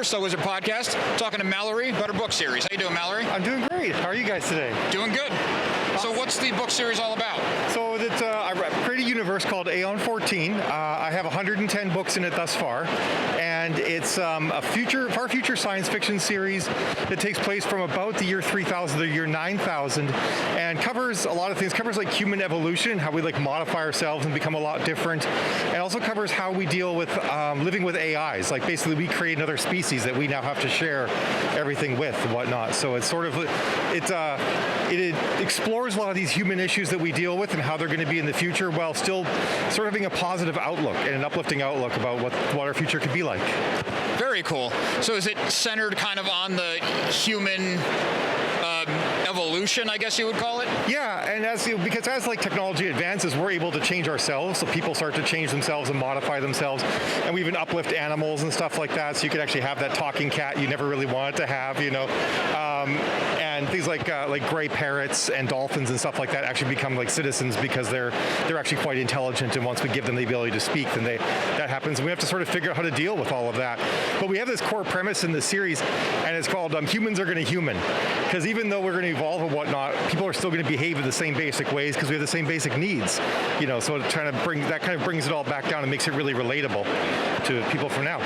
Slow Wizard Podcast, talking to Mallory about her book series. How you doing, Mallory? I'm doing great. How are you guys today? Doing good. So what's the book series all about? So I created a universe called Aeon 14. I have 110 books in it thus far, and it's a far future science fiction series that takes place from about the year 3000 to the year 9000, and covers a lot of things. Covers like human evolution, how we like modify ourselves and become a lot different, and also covers how we deal with living with AIs. Like basically, we create another species that we now have to share everything with and whatnot. So it's sort of it explores a lot of these human issues that we deal with and how they're going to be in the future, while still sort of having a positive outlook and an uplifting outlook about what our future could be like. Very cool. So is it centered kind of on the human evolution, I guess you would call it? Yeah, and because as like technology advances, we're able to change ourselves, so people start to change themselves and modify themselves, and we even uplift animals and stuff like that, so you could actually have that talking cat you never really wanted to have, and things like gray parrots and dolphins and stuff like that actually become like citizens because they're actually quite intelligent, and once we give them the ability to speak, then that happens, and we have to sort of figure out how to deal with all of that. But we have this core premise in the series, and it's called Humans Are Going to Human, because even though we're going to evolve and whatnot, people are still going to behave in the same basic ways because we have the same basic needs. So trying to brings it all back down and makes it really relatable to people from now.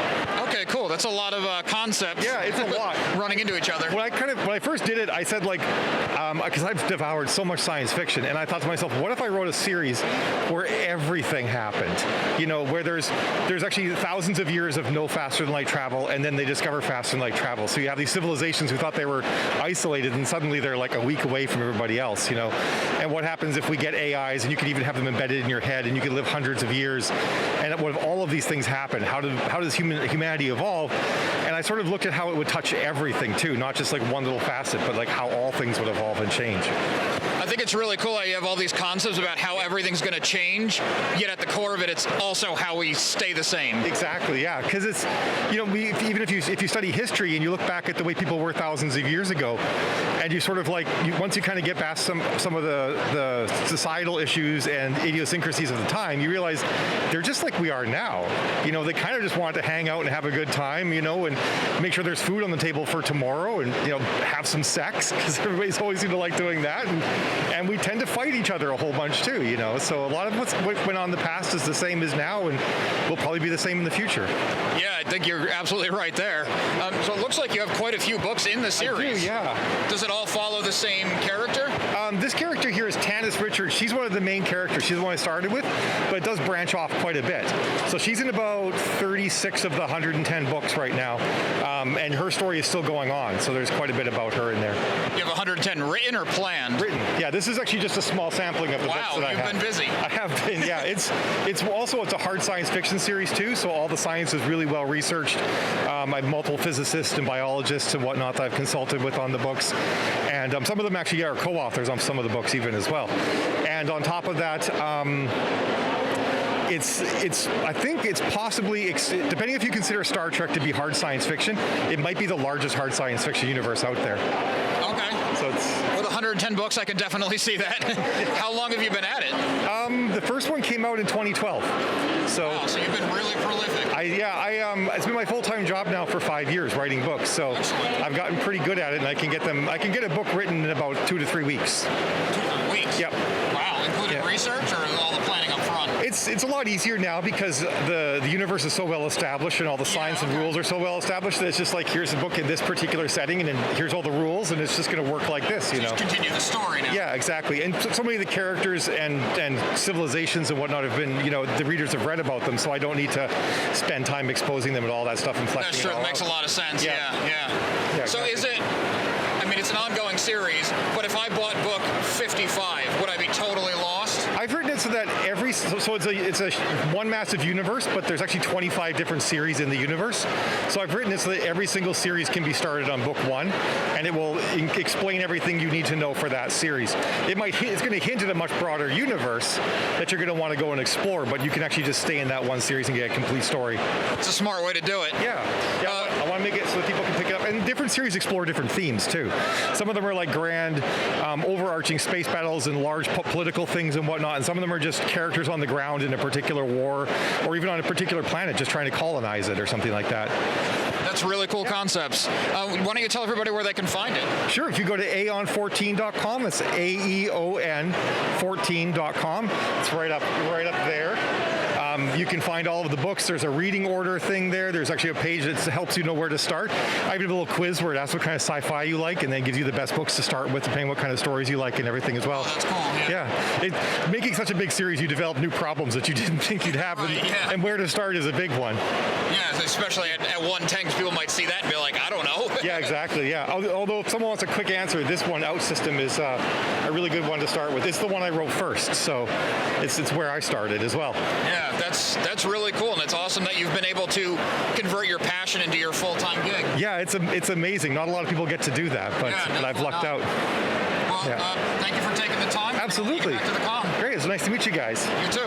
Okay, cool. That's a lot of concepts. Yeah, it's a lot running into each other. When I first did it, I said because I've devoured so much science fiction, and I thought to myself, what if I wrote a series where everything happened? Where there's actually thousands of years of no faster than light travel, and then they discover faster than light travel. So you have these civilizations who thought they were isolated, and suddenly they're like a week away from everybody else. And what happens if we get AIs, and you can even have them embedded in your head, and you can live hundreds of years? And what if all of these things happen? How does humanity evolve? And I sort of looked at how it would touch everything too, not just like one little facet, but like how all things would evolve and change. I think it's really cool how you have all these concepts about how everything's going to change, yet at the core of it, it's also how we stay the same. Exactly, yeah, because it's, even if you study history and you look back at the way people were thousands of years ago, and you sort of once you kind of get past some of the societal issues and idiosyncrasies of the time, you realize they're just like we are now. They kind of just want to hang out and have a good time, and make sure there's food on the table for tomorrow, and have some sex, because everybody's always seemed to like doing that, and we tend to fight each other a whole bunch too, so a lot of what went on in the past is the same as now, and will probably be the same in the future. Yeah, I think you're absolutely right there. So it looks like you have quite a few books in the series. I do, yeah. Does it all follow the same character? This character here is Tannis Richards. She's one of the main characters. She's the one I started with, but it does branch off quite a bit. So she's in about 36 of the 110 books right now, and her story is still going on, so there's quite a bit about her in there. You have 110 written or planned? Written, yeah. This is actually just a small sampling of the books that I have. Wow, you've been busy. I have been, yeah. It's a hard science fiction series too, so all the science is really well researched. I have multiple physicists and biologists and whatnot that I've consulted with on the books, and some of them actually are co-authors on some of the books even as well. And on top of that, I think it's possibly, depending if you consider Star Trek to be hard science fiction, it might be the largest hard science fiction universe out there. Okay. So with 110 books, I can definitely see that. How long have you been at it? The first one came out in 2012. Wow, so you've been really prolific. It's been my full-time job now for 5 years writing books. So excellent. I've gotten pretty good at it, and I can get a book written in about 2 to 3 weeks. 2 to 3 weeks? Yep. Wow, including research or all the planning up front? It's a lot easier now because the universe is so well established, and all the science and rules are so well established that it's just like, here's a book in this particular setting, and then here's all the rules, and it's just going to work like this, Just continue the story now. Yeah, exactly. And so many of the characters and civilizations and whatnot have been, the readers have read about them, so I don't need to spend time exposing them and all that stuff and fleshing That's true. It makes a lot of sense. Yeah. So exactly. Is it? It's an ongoing series, but if I bought book 55, would I be totally lost? I've written it so that it's a one massive universe, but there's actually 25 different series in the universe. So I've written it so that every single series can be started on book 1, and it will explain everything you need to know for that series. It's going to hint at a much broader universe that you're going to want to go and explore, but you can actually just stay in that one series and get a complete story. It's a smart way to do it. Yeah. I want to make it so that people can pick it up. And different series explore different themes too. Some of them are like grand, overarching space battles and large political things and whatnot, and some of them are just characters on on the ground in a particular war, or even on a particular planet, just trying to colonize it or something like that. That's really cool concepts. Why don't you tell everybody where they can find it? Sure, if you go to aeon14.com, it's AEON14.com. It's right up there. You can find all of the books. There's a reading order thing there. There's actually a page that helps you know where to start. I have a little quiz where it asks what kind of sci-fi you like, and then gives you the best books to start with, depending on what kind of stories you like and everything as well. Oh, that's cool. Yeah. Making such a big series, you develop new problems that you didn't think you'd have, and where to start is a big one. Yeah, especially at 110, people might see that and be like, I don't know. Yeah, exactly. Yeah. Although if someone wants a quick answer, this one, Out System, is a really good one to start with. It's the one I wrote first, so it's where I started as well. Yeah, that's really cool, and it's awesome that you've been able to convert your passion into your full-time gig. Yeah, it's amazing. Not a lot of people get to do that, but I've lucked out. Well, thank you for taking the time. Absolutely. Back to the con. Great. It was nice to meet you guys. You too.